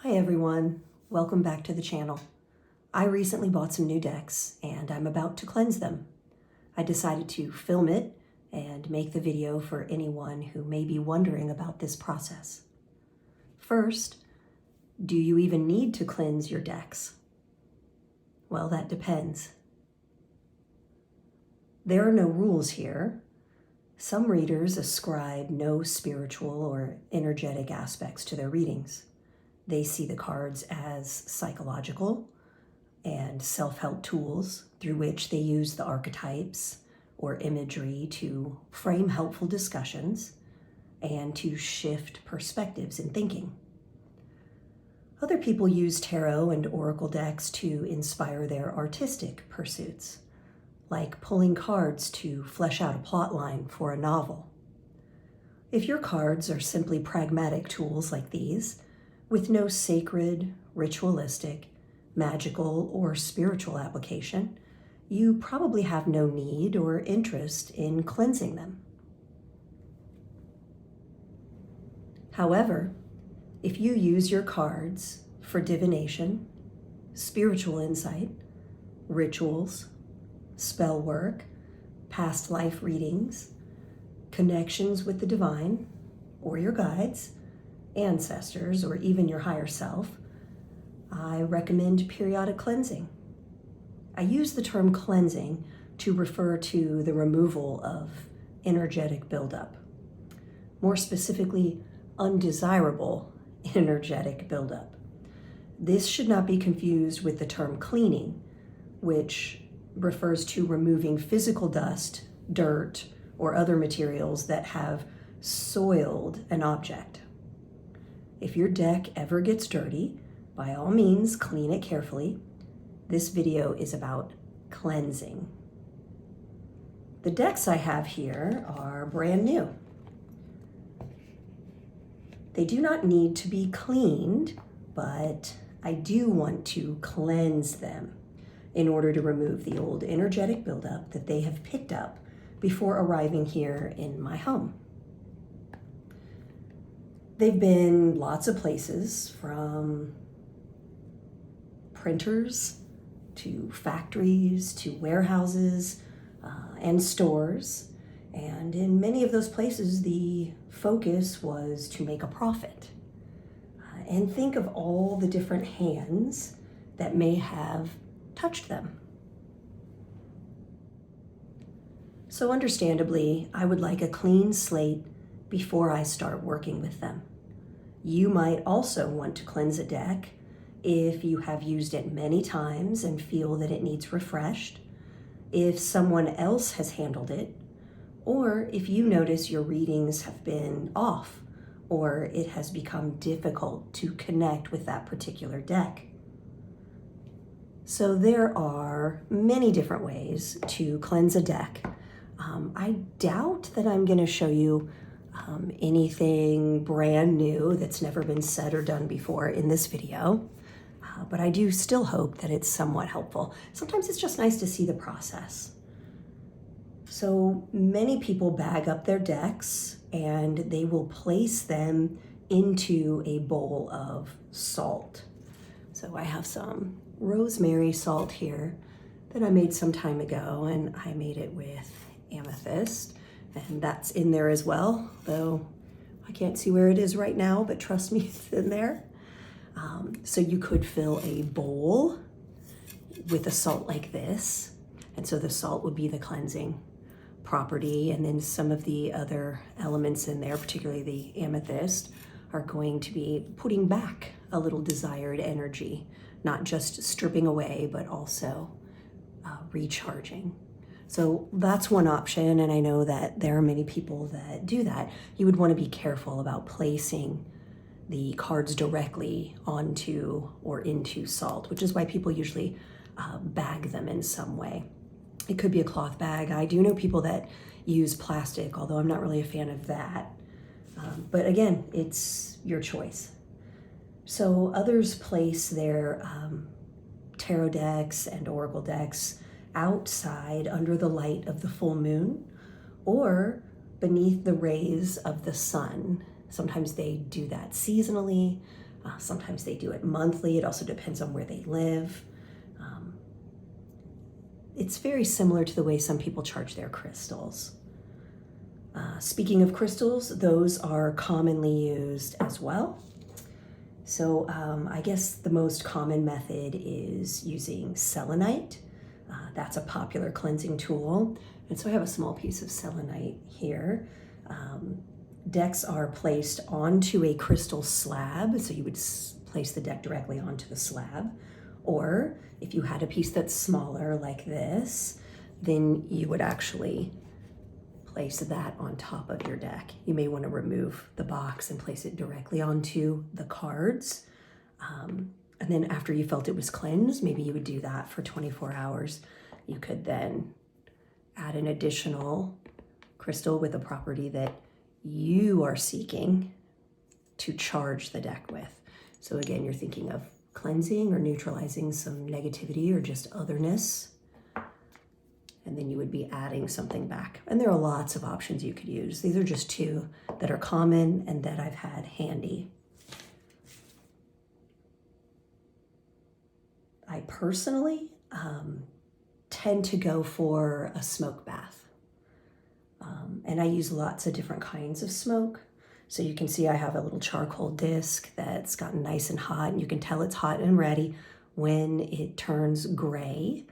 Hi everyone, welcome back to the channel. I recently bought some new decks and I'm about to cleanse them. I decided to film it and make the video for anyone who may be wondering about this process. First, do you even need to cleanse your decks? Well, that depends. There are no rules here. Some readers ascribe no spiritual or energetic aspects to their readings. They see the cards as psychological and self-help tools through which they use the archetypes or imagery to frame helpful discussions and to shift perspectives in thinking. Other people use tarot and oracle decks to inspire their artistic pursuits, like pulling cards to flesh out a plot line for a novel. If your cards are simply pragmatic tools like these, with no sacred, ritualistic, magical, or spiritual application, you probably have no need or interest in cleansing them. However, if you use your cards for divination, spiritual insight, rituals, spell work, past life readings, connections with the divine, or your guides, ancestors, or even your higher self, I recommend periodic cleansing. I use the term cleansing to refer to the removal of energetic buildup. More specifically, undesirable energetic buildup. This should not be confused with the term cleaning, which refers to removing physical dust, dirt, or other materials that have soiled an object. If your deck ever gets dirty, by all means, clean it carefully. This video is about cleansing. The decks I have here are brand new. They do not need to be cleaned, but I do want to cleanse them in order to remove the old energetic buildup that they have picked up before arriving here in my home. They've been lots of places, from printers to factories to warehouses and stores. And in many of those places, the focus was to make a profit. And think of all the different hands that may have touched them. So understandably, I would like a clean slate before I start working with them. You might also want to cleanse a deck if you have used it many times and feel that it needs refreshed, if someone else has handled it, or if you notice your readings have been off or it has become difficult to connect with that particular deck. So there are many different ways to cleanse a deck. I doubt that I'm going to show you anything brand new that's never been said or done before in this video, but I do still hope that it's somewhat helpful. Sometimes it's just nice to see the process. So many people bag up their decks and they will place them into a bowl of salt. So I have some rosemary salt here that I made some time ago, and I made it with amethyst, and that's in there as well, though I can't see where it is right now, but trust me, it's in there. So you could fill a bowl with a salt like this, and so the salt would be the cleansing property, and then some of the other elements in there, particularly the amethyst, are going to be putting back a little desired energy, not just stripping away, but also recharging. So that's one option, and I know that there are many people that do that. You would want to be careful about placing the cards directly onto or into salt, which is why people usually bag them in some way. It could be a cloth bag. I do know people that use plastic, although I'm not really a fan of that. But again, it's your choice. So others place their tarot decks and oracle decks outside under the light of the full moon or beneath the rays of the sun. Sometimes they do that seasonally. Sometimes they do it monthly. It also depends on where they live. It's very similar to the way some people charge their crystals. Speaking of crystals, those are commonly used as well. So I guess the most common method is using selenite. That's a popular cleansing tool. And so I have a small piece of selenite here. Decks are placed onto a crystal slab, so you would place the deck directly onto the slab. Or if you had a piece that's smaller like this, then you would actually place that on top of your deck. You may want to remove the box and place it directly onto the cards. And then after you felt it was cleansed, maybe you would do that for 24 hours. You could then add an additional crystal with a property that you are seeking to charge the deck with. So again, you're thinking of cleansing or neutralizing some negativity or just otherness. And then you would be adding something back. And there are lots of options you could use. These are just two that are common and that I've had handy. I personally tend to go for a smoke bath. And I use lots of different kinds of smoke. So you can see I have a little charcoal disc that's gotten nice and hot, and you can tell it's hot and ready when it turns gray.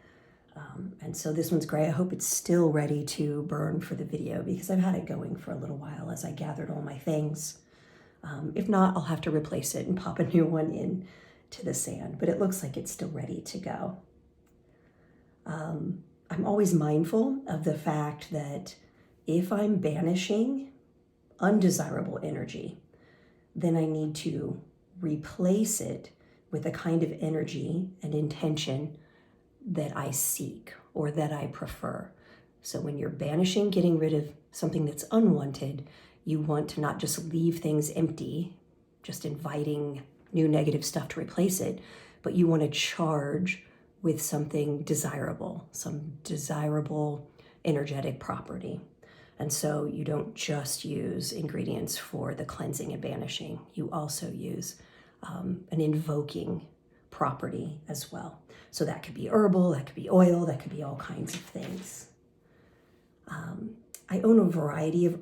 And so this one's gray. I hope it's still ready to burn for the video because I've had it going for a little while as I gathered all my things. If not, I'll have to replace it and pop a new one in to the sand, but it looks like it's still ready to go. I'm always mindful of the fact that if I'm banishing undesirable energy, then I need to replace it with a kind of energy and intention that I seek or that I prefer. So when you're banishing, getting rid of something that's unwanted, you want to not just leave things empty, just inviting new negative stuff to replace it, but you want to charge with something desirable, some desirable energetic property. And so you don't just use ingredients for the cleansing and banishing. You also use an invoking property as well. So that could be herbal, that could be oil, that could be all kinds of things. I own a variety of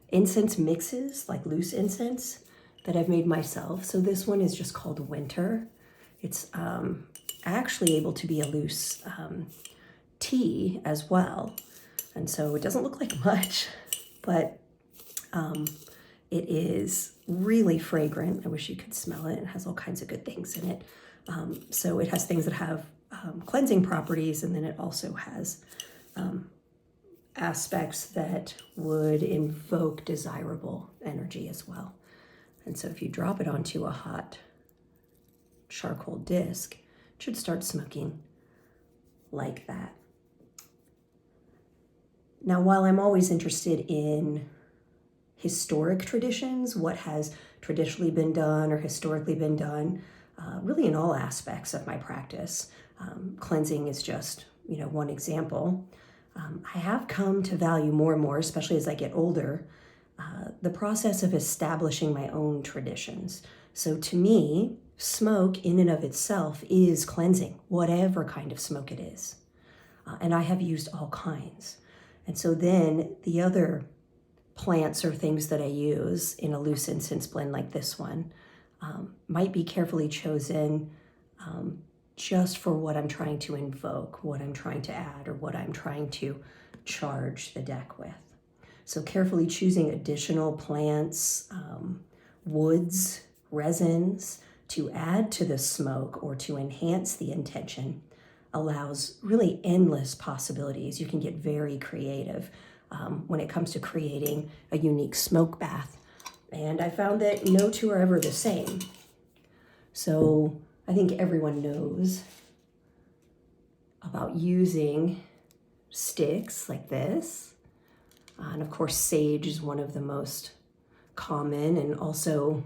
incense mixes, like loose incense, that I've made myself. So this one is just called Winter. It's actually able to be a loose tea as well. And so it doesn't look like much, but it is really fragrant. I wish you could smell it. It has all kinds of good things in it. So it has things that have cleansing properties, and then it also has aspects that would invoke desirable energy as well. And so if you drop it onto a hot charcoal disc, it should start smoking like that. Now, while I'm always interested in historic traditions, what has traditionally been done or historically been done, really in all aspects of my practice, cleansing is just, one example. I have come to value more and more, especially as I get older, the process of establishing my own traditions. So to me, smoke in and of itself is cleansing, whatever kind of smoke it is. And I have used all kinds. And so then the other plants or things that I use in a loose incense blend like this one might be carefully chosen just for what I'm trying to invoke, what I'm trying to add, or what I'm trying to charge the deck with. So carefully choosing additional plants, woods, resins to add to the smoke or to enhance the intention allows really endless possibilities. You can get very creative when it comes to creating a unique smoke bath. And I found that no two are ever the same. So I think everyone knows about using sticks like this. And of course, sage is one of the most common and also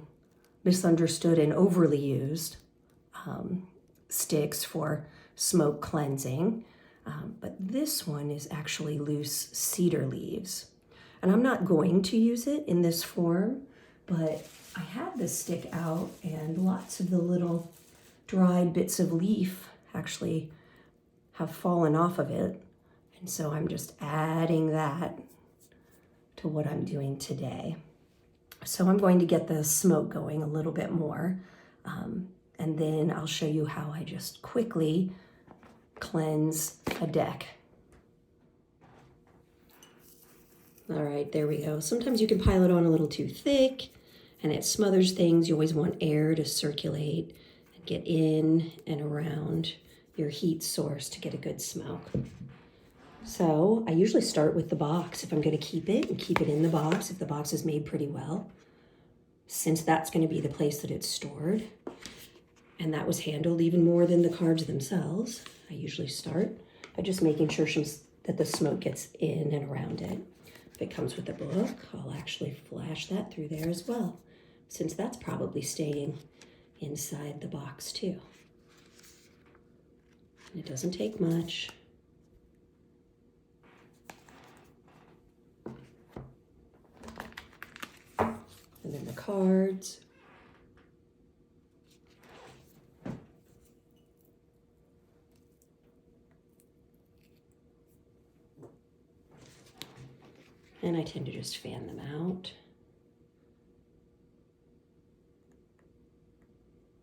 misunderstood and overly used sticks for smoke cleansing. But this one is actually loose cedar leaves. And I'm not going to use it in this form but I had this stick out and lots of the little dried bits of leaf actually have fallen off of it. And so I'm just adding that to what I'm doing today. So I'm going to get the smoke going a little bit more. And then I'll show you how I just quickly cleanse a deck. All right, there we go. Sometimes you can pile it on a little too thick and it smothers things. You always want air to circulate and get in and around your heat source to get a good smoke. So I usually start with the box if I'm going to keep it, and keep it in the box if the box is made pretty well, since that's going to be the place that it's stored. And that was handled even more than the cards themselves. I usually start by just making sure that the smoke gets in and around it. If it comes with a book, I'll actually flash that through there as well, since that's probably staying inside the box too. And it doesn't take much. And then the cards. And I tend to just fan them out.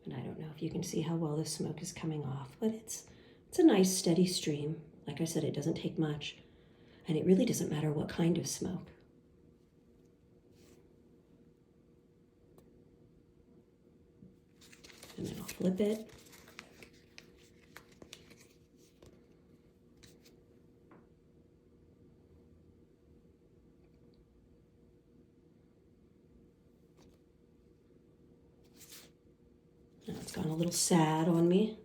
And I don't know if you can see how well the smoke is coming off, but it's a nice steady stream. Like I said, it doesn't take much. And it really doesn't matter what kind of smoke. And then I'll flip it. Now it's gone a little sad on me.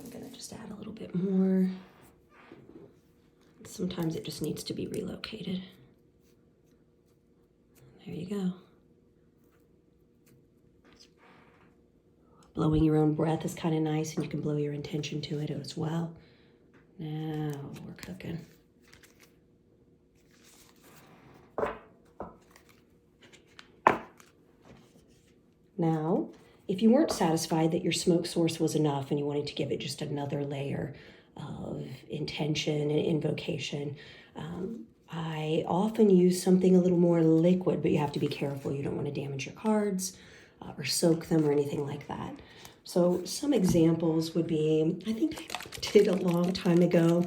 I'm gonna just add a little bit more. Sometimes it just needs to be relocated. There you go. Blowing your own breath is kind of nice, and you can blow your intention to it as well. Now we're cooking. Now, if you weren't satisfied that your smoke source was enough and you wanted to give it just another layer of intention and invocation, I often use something a little more liquid, but you have to be careful. You don't want to damage your cards or soak them or anything like that. So some examples would be, I think I did a long time ago,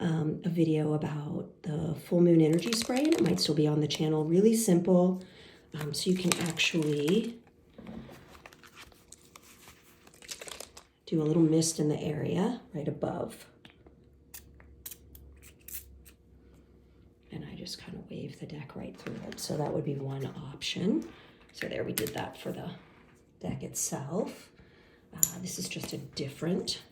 a video about the full moon energy spray, and it might still be on the channel. Really simple. So you can actually do a little mist in the area right above. And I just kind of wave the deck right through it. So that would be one option. So there, we did that for the deck itself. This is just a different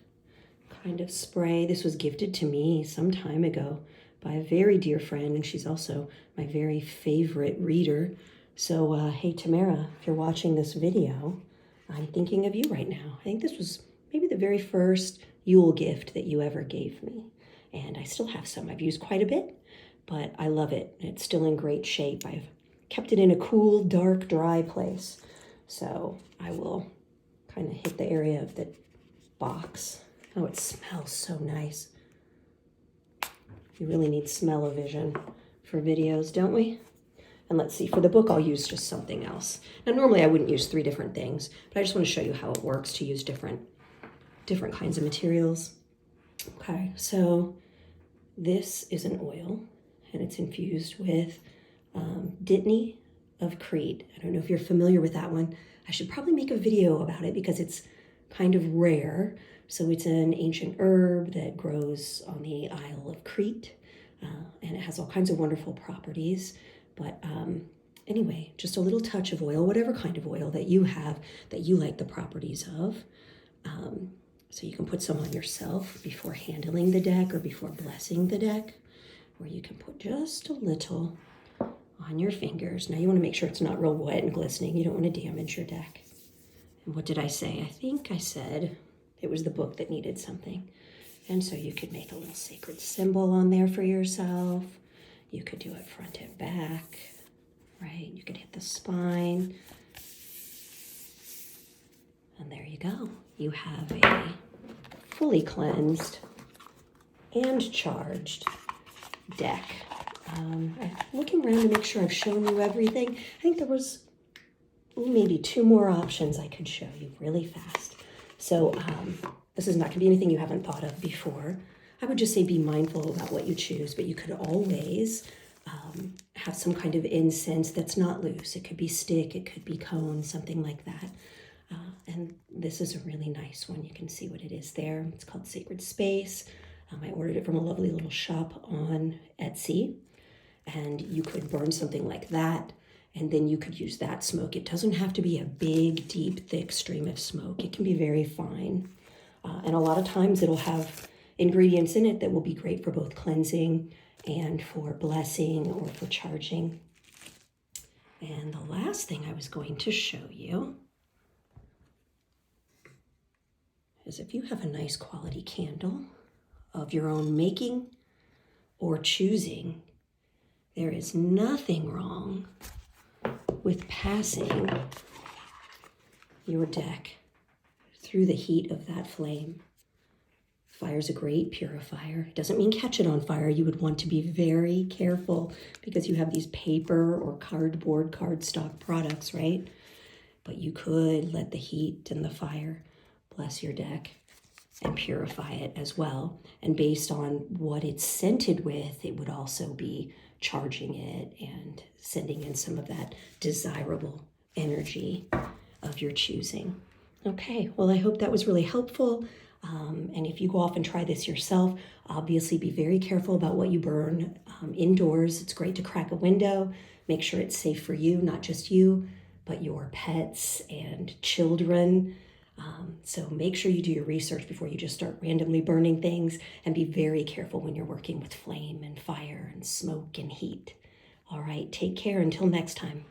kind of spray. This was gifted to me some time ago by a very dear friend, and she's also my very favorite reader. So hey Tamara, if you're watching this video, I'm thinking of you right now. I think this was maybe the very first Yule gift that you ever gave me. And I still have some. I've used quite a bit, but I love it. It's still in great shape. I've kept it in a cool, dark, dry place. So I will kind of hit the area of the box. Oh, it smells so nice. You really need smell-o-vision for videos, don't we? And let's see, for the book, I'll use just something else. Now, normally I wouldn't use 3 different things, but I just want to show you how it works to use different kinds of materials. Okay, so this is an oil, and it's infused with Dittany of Crete. I don't know if you're familiar with that one. I should probably make a video about it because it's kind of rare. So it's an ancient herb that grows on the Isle of Crete, and it has all kinds of wonderful properties. But anyway, just a little touch of oil, whatever kind of oil that you have that you like the properties of. So you can put some on yourself before handling the deck or before blessing the deck, or you can put just a little on your fingers. Now you want to make sure it's not real wet and glistening. You don't want to damage your deck. And what did I say? I think I said it was the book that needed something. And so you could make a little sacred symbol on there for yourself. You could do it front and back. right? You could hit the spine. And there you go. You have a fully cleansed and charged deck. I'm looking around to make sure I've shown you everything. I think there was maybe 2 more options I could show you really fast. So this is not going to be anything you haven't thought of before. I would just say be mindful about what you choose, but you could always have some kind of incense that's not loose. It could be stick, it could be cone, something like that. And this is a really nice one. You can see what it is there. It's called Sacred Space. I ordered it from a lovely little shop on Etsy. And you could burn something like that, and then you could use that smoke. It doesn't have to be a big, deep, thick stream of smoke. It can be very fine. And a lot of times it'll have ingredients in it that will be great for both cleansing and for blessing or for charging. And the last thing I was going to show you is if you have a nice quality candle of your own making or choosing, there is nothing wrong with passing your deck through the heat of that flame. Fire's a great purifier. It doesn't mean catch it on fire. You would want to be very careful because you have these paper or cardboard, cardstock products, right? But you could let the heat and the fire bless your deck and purify it as well. And based on what it's scented with, it would also be charging it and sending in some of that desirable energy of your choosing. Okay, well, I hope that was really helpful. And if you go off and try this yourself, obviously be very careful about what you burn indoors. It's great to crack a window, make sure it's safe for you, not just you, but your pets and children. So make sure you do your research before you just start randomly burning things, and be very careful when you're working with flame and fire and smoke and heat. All right, take care until next time.